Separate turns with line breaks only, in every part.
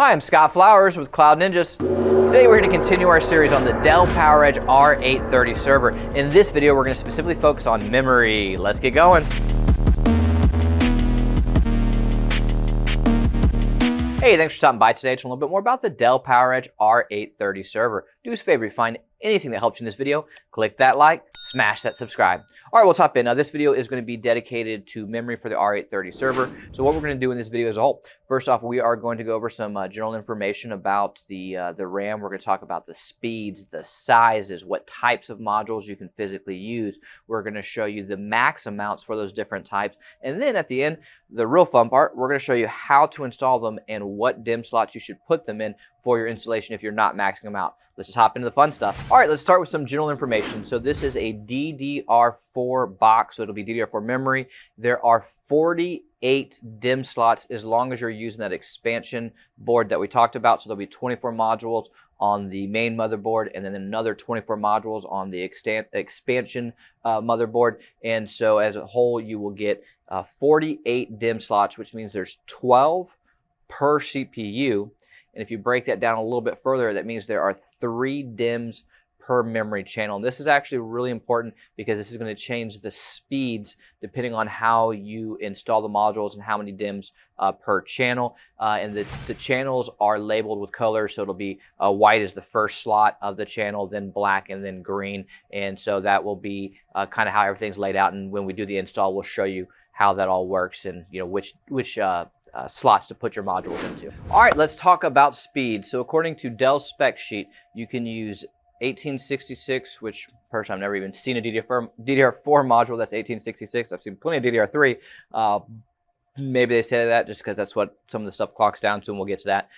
Hi, I'm Scott Flowers with Cloud Ninjas. Today we're going to continue our series on the Dell PowerEdge R830 server. In this video, we're going to specifically focus on memory. Let's get going. Hey, thanks for stopping by today to learn a little bit more about the Dell PowerEdge R830 server. Do us a favor, if you find anything that helps you in this video, click that like, smash that subscribe. All right, we'll top in. Now, this video is going to be dedicated to memory for the R830 server. So what we're going to do in this video as a whole, first off, we are going to go over some general information about the RAM. We're going to talk about the speeds, the sizes, what types of modules you can physically use. We're going to show you the max amounts for those different types. And then at the end, the real fun part, we're going to show you how to install them and what DIMM slots you should put them in for your installation if you're not maxing them out. Let's just hop into the fun stuff. All right, let's start with some general information. So this is a DDR4 box, so it'll be DDR4 memory. There are 48 DIMM slots as long as you're using that expansion board that we talked about. So there'll be 24 modules on the main motherboard and then another 24 modules on the expansion motherboard. And so as a whole, you will get 48 DIMM slots, which means there's 12 per CPU. And if you break that down a little bit further, that means there are 3 DIMMs per memory channel. And this is actually really important because this is going to change the speeds depending on how you install the modules and how many DIMMs per channel. And the channels are labeled with colors, so it'll be white is the first slot of the channel, then black, and then green. And so that will be kind of how everything's laid out. And when we do the install, we'll show you how that all works and which slots to put your modules into. All right, let's talk about speed. So according to Dell's spec sheet, you can use 1866, which personally I've never even seen a DDR4 module that's 1866. I've seen plenty of DDR3. Maybe they say that just because that's what some of the stuff clocks down to, and we'll get to that.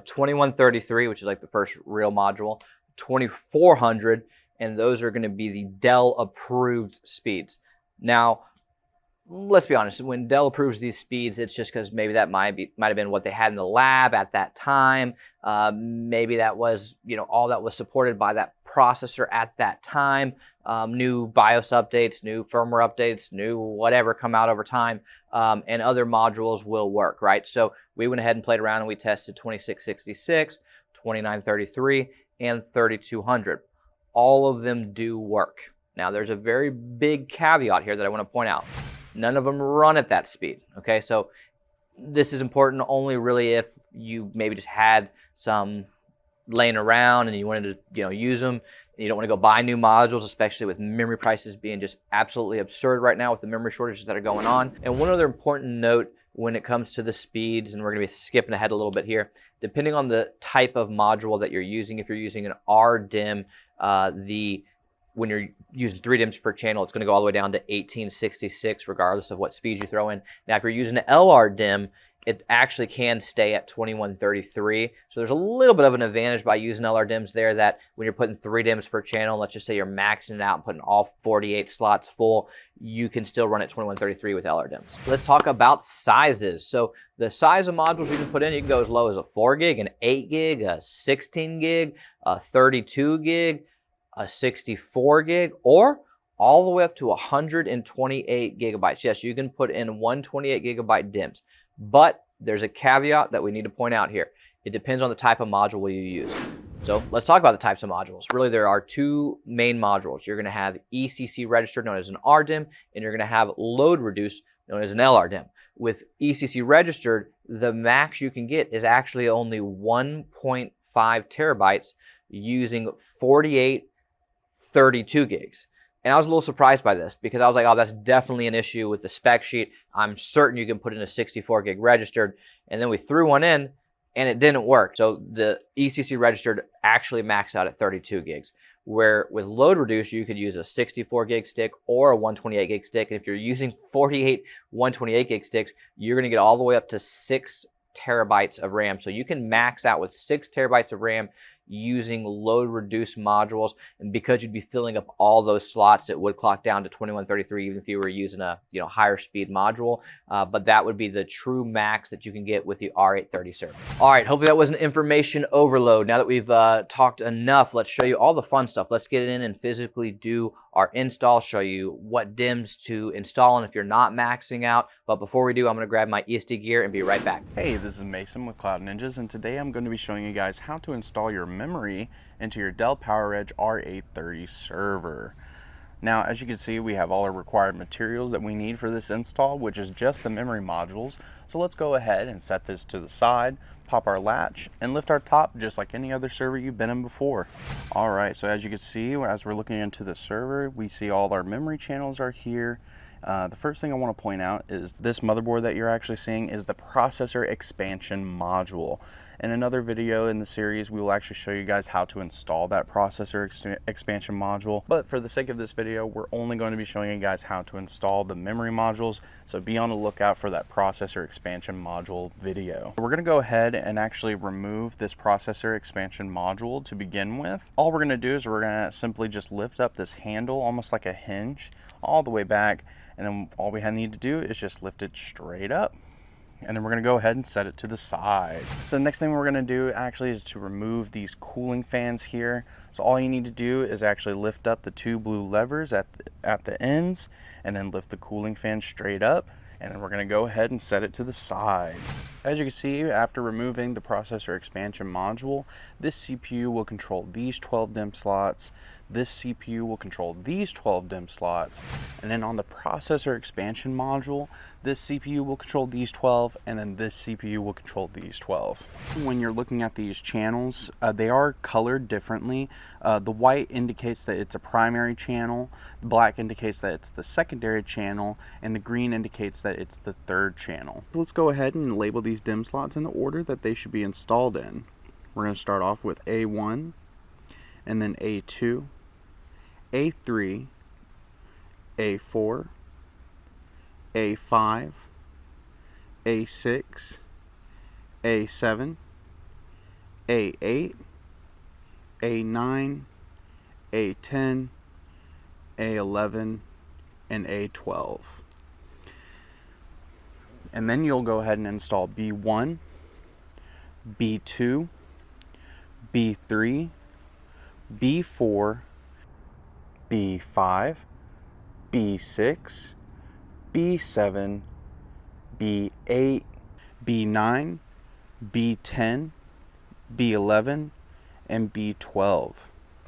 2133, which is like the first real module. 2400, and those are going to be the Dell approved speeds. Now, let's be honest, when Dell approves these speeds, it's just because maybe that might have been what they had in the lab at that time. Maybe that was, all that was supported by that processor at that time. New BIOS updates, new firmware updates, new whatever come out over time, and other modules will work, right? So we went ahead and played around and we tested 2666, 2933, and 3200. All of them do work. Now, there's a very big caveat here that I want to point out. None of them run at that speed, okay? So this is important only really if you maybe just had some laying around and you wanted to, use them. And you don't want to go buy new modules, especially with memory prices being just absolutely absurd right now with the memory shortages that are going on. And one other important note when it comes to the speeds, and we're going to be skipping ahead a little bit here, depending on the type of module that you're using, if you're using an RDIMM, when you're using 3 DIMMs per channel, it's going to go all the way down to 1866, regardless of what speeds you throw in. Now, if you're using an LRDIMM, it actually can stay at 2133. So there's a little bit of an advantage by using LRDIMMs there that when you're putting 3 DIMMs per channel, let's just say you're maxing it out and putting all 48 slots full, you can still run at 2133 with LRDIMMs. Let's talk about sizes. So the size of modules you can put in, you can go as low as a 4 gig, an 8 gig, a 16 gig, a 32 gig, a 64 gig, or all the way up to 128 gigabytes. Yes, you can put in 128 gigabyte DIMMs, but there's a caveat that we need to point out here. It depends on the type of module you use. So let's talk about the types of modules. Really, there are 2 main modules. You're going to have ECC Registered, known as an RDIMM, and you're going to have Load Reduced, known as an LRDIMM. With ECC Registered, the max you can get is actually only 1.5 terabytes using 48 32 gigs. And I was a little surprised by this because I was like, oh, that's definitely an issue with the spec sheet. I'm certain you can put in a 64 gig registered. And then we threw one in and it didn't work. So the ECC Registered actually maxed out at 32 gigs. Where with Load Reduced, you could use a 64 gig stick or a 128 gig stick. And if you're using 48 128 gig sticks, you're going to get all the way up to 6 terabytes of RAM. So you can max out with 6 terabytes of RAM using load reduced modules, and because you'd be filling up all those slots, it would clock down to 2133 even if you were using a higher speed module, but that would be the true max that you can get with the R830 server. All right, hopefully that wasn't information overload. Now that we've talked enough, let's show you all the fun stuff. Let's get in and physically do our install, show you what DIMMs to install and if you're not maxing out. But before we do, I'm going to grab my ESD gear and be right back.
Hey, this is Mason with Cloud Ninjas, and today I'm going to be showing you guys how to install your memory into your Dell PowerEdge R830 server. Now, as you can see, we have all our required materials that we need for this install, which is just the memory modules. So let's go ahead and set this to the side, pop our latch, and lift our top just like any other server you've been in before. All right, so as you can see, as we're looking into the server, we see all our memory channels are here. The first thing I want to point out is this motherboard that you're actually seeing is the processor expansion module. In another video in the series, we will actually show you guys how to install that processor expansion module. But for the sake of this video, we're only going to be showing you guys how to install the memory modules. So be on the lookout for that processor expansion module video. We're going to go ahead and actually remove this processor expansion module to begin with. All we're going to do is we're going to simply just lift up this handle, almost like a hinge, all the way back. And then all we need to do is just lift it straight up. And then we're going to go ahead and set it to the side. So the next thing we're going to do actually is to remove these cooling fans here. So all you need to do is actually lift up the two blue levers at the ends and then lift the cooling fan straight up. And then we're going to go ahead and set it to the side. As you can see, after removing the processor expansion module, this CPU will control these 12 DIMM slots. This CPU will control these 12 DIMM slots. And then on the processor expansion module, this CPU will control these 12, and then this CPU will control these 12. When you're looking at these channels, they are colored differently. The white indicates that it's a primary channel, the black indicates that it's the secondary channel, and the green indicates that it's the third channel. So let's go ahead and label these DIMM slots in the order that they should be installed in. We're going to start off with A1, and then A2, A3, A4, A5, A6, A7, A8, A9, A10, A11, and A12. And then you'll go ahead and install B1, B2, B3, B4, B5, B6, B7, B8, B9, B10, B11, and B12.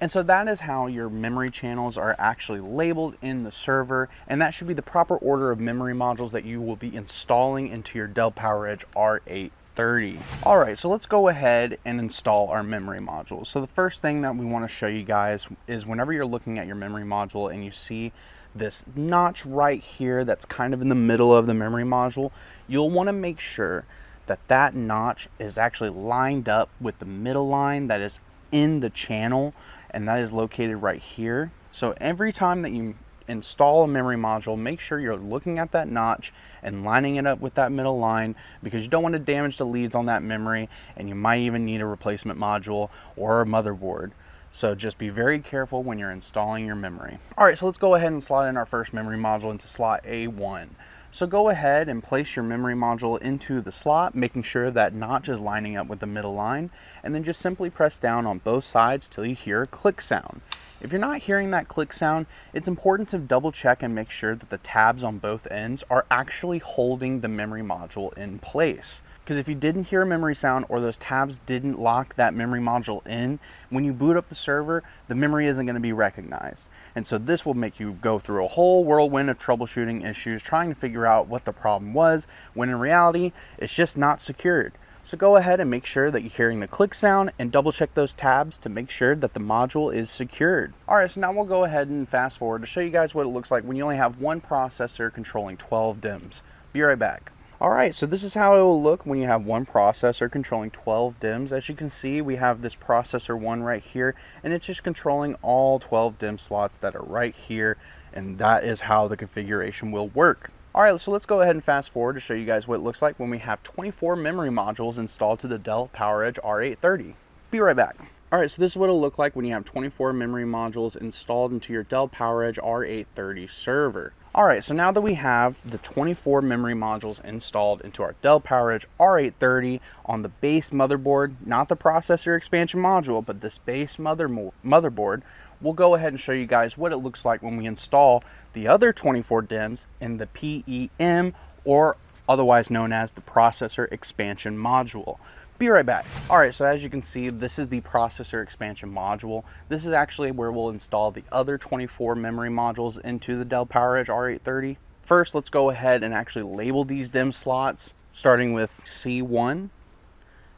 And so that is how your memory channels are actually labeled in the server, and that should be the proper order of memory modules that you will be installing into your Dell PowerEdge R830. All right, so let's go ahead and install our memory modules. So the first thing that we want to show you guys is whenever you're looking at your memory module and you see this notch right here that's kind of in the middle of the memory module, you'll want to make sure that that notch is actually lined up with the middle line that is in the channel, and that is located right here. So every time that you install a memory module, make sure you're looking at that notch and lining it up with that middle line, because you don't want to damage the leads on that memory, and you might even need a replacement module or a motherboard. So just be very careful when you're installing your memory. All right, so let's go ahead and slot in our first memory module into slot A1. So go ahead and place your memory module into the slot, making sure that notch is lining up with the middle line, and then just simply press down on both sides till you hear a click sound. If you're not hearing that click sound, it's important to double check and make sure that the tabs on both ends are actually holding the memory module in place. Because if you didn't hear a memory sound or those tabs didn't lock that memory module in, when you boot up the server, the memory isn't going to be recognized. And so this will make you go through a whole whirlwind of troubleshooting issues trying to figure out what the problem was, when in reality, it's just not secured. So go ahead and make sure that you're hearing the click sound and double check those tabs to make sure that the module is secured. All right, so now we'll go ahead and fast forward to show you guys what it looks like when you only have one processor controlling 12 DIMMs. Be right back. All right, so this is how it will look when you have one processor controlling 12 DIMMs. As you can see, we have this processor 1 right here, and it's just controlling all 12 DIMM slots that are right here, and that is how the configuration will work. All right, so let's go ahead and fast forward to show you guys what it looks like when we have 24 memory modules installed to the Dell PowerEdge R830. Be right back. All right, so this is what it'll look like when you have 24 memory modules installed into your Dell PowerEdge R830 server. All right, so now that we have the 24 memory modules installed into our Dell PowerEdge R830 on the base motherboard, not the processor expansion module, but this base motherboard, we'll go ahead and show you guys what it looks like when we install the other 24 DIMMs in the PEM, or otherwise known as the processor expansion module. Be right back. All right, so as you can see, this is the processor expansion module. This is actually where we'll install the other 24 memory modules into the Dell PowerEdge R830. First, let's go ahead and actually label these DIMM slots, starting with C1,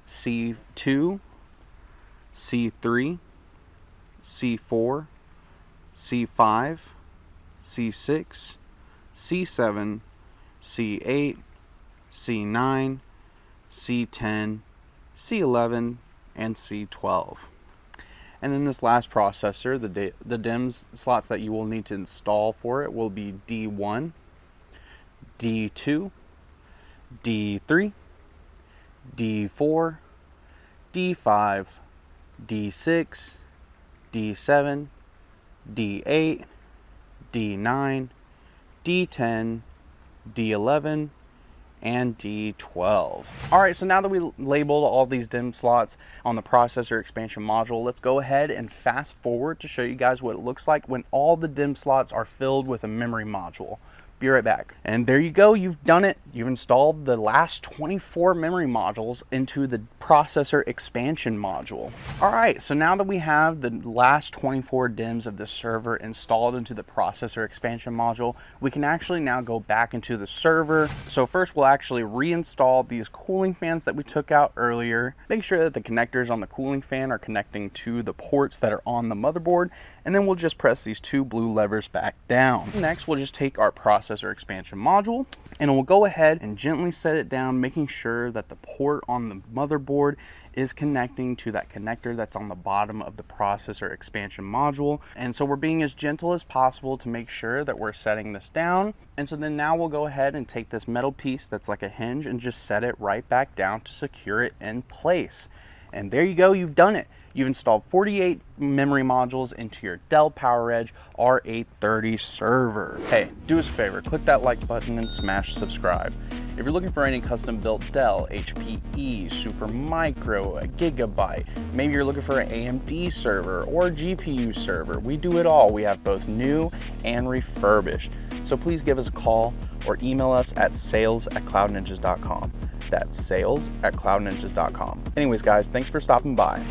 C2, C3, C4, C5, C6, C7, C8, C9, C10, C11, and C12. And then this last processor, the DIMMs slots that you will need to install for it will be D1, D2, D3, D4, D5, D6, D7, D8, D9, D10, D11, and D12. All right, so now that we labeled all these DIMM slots on the processor expansion module, let's go ahead and fast forward to show you guys what it looks like when all the DIMM slots are filled with a memory module. Be right back. And there you go, you've done it. You've installed the last 24 memory modules into the processor expansion module. All right, so now that we have the last 24 DIMMs of the server installed into the processor expansion module, we can actually now go back into the server. So first we'll actually reinstall these cooling fans that we took out earlier. Make sure that the connectors on the cooling fan are connecting to the ports that are on the motherboard, and then we'll just press these two blue levers back down. Next, we'll just take our processor expansion module and we'll go ahead and gently set it down, making sure that the port on the motherboard is connecting to that connector that's on the bottom of the processor expansion module. And so we're being as gentle as possible to make sure that we're setting this down. And so then now we'll go ahead and take this metal piece that's like a hinge and just set it right back down to secure it in place. And there you go, you've done it. You've installed 48 memory modules into your Dell PowerEdge R830 server. Hey, do us a favor, click that like button and smash subscribe. If you're looking for any custom built Dell, HPE, Supermicro, a Gigabyte, maybe you're looking for an AMD server or a GPU server, we do it all. We have both new and refurbished. So please give us a call or email us at sales@cloudninjas.com. That's sales@cloudninjas.com. Anyways, guys, thanks for stopping by.